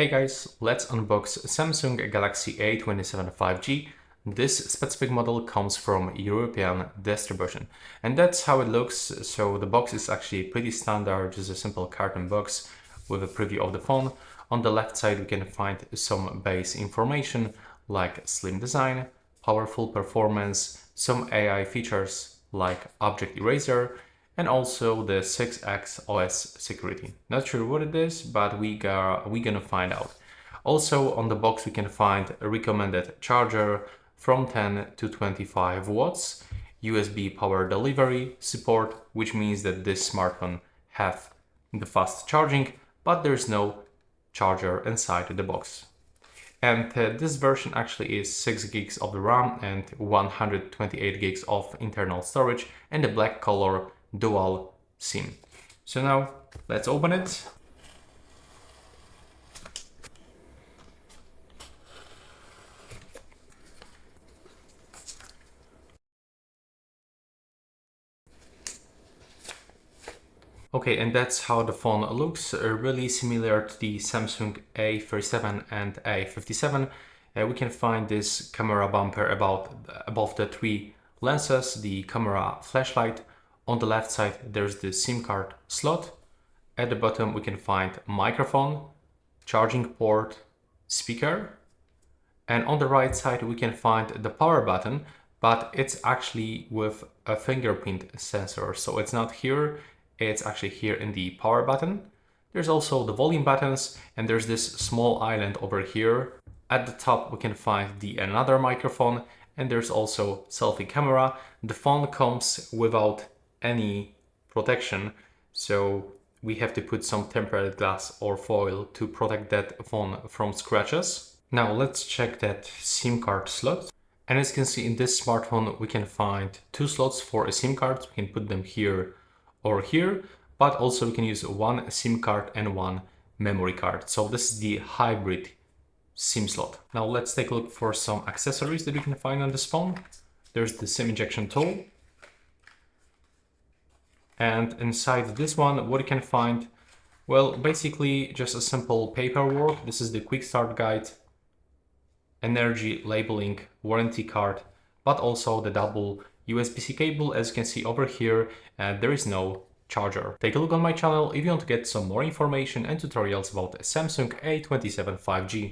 Hey guys, let's unbox Samsung Galaxy A27 5G. This specific model comes from European distribution, and that's how it looks. So the box is actually pretty standard, just a simple carton box with a preview of the phone. On the left side we can find some base information like slim design, powerful performance, some AI features like object eraser, and also the 6x OS security. Not sure what it is, but we're gonna find out. Also on the box we can find a recommended charger from 10 to 25 watts, USB power delivery support, which means that this smartphone have the fast charging, but there's no charger inside the box. And this version actually is 6 gigs of the RAM and 128 gigs of internal storage and the black color dual SIM. So now let's open it. Okay, and that's how the phone looks, really similar to the Samsung A37 and A57. We can find this camera bumper above the three lenses, the camera flashlight. On the left side, there's the SIM card slot. At the bottom, we can find microphone, charging port, speaker. And on the right side, we can find the power button, but it's actually with a fingerprint sensor. So it's not here, it's actually here in the power button. There's also the volume buttons, and there's this small island over here. At the top, we can find another microphone, and there's also selfie camera. The phone comes without any protection, so we have to put some tempered glass or foil to protect that phone from scratches. Now let's check that SIM card slot. And as you can see in this smartphone, we can find two slots for a SIM card. We can put them here or here, but also we can use one SIM card and one memory card. So this is the hybrid SIM slot. Now let's take a look for some accessories that we can find on this phone. There's the SIM injection tool. And inside this one, what you can find? Well, basically just a simple paperwork. This is the quick start guide, energy labeling, warranty card, but also the double USB-C cable. As you can see over here, there is no charger. Take a look on my channel if you want to get some more information and tutorials about Samsung A27 5G.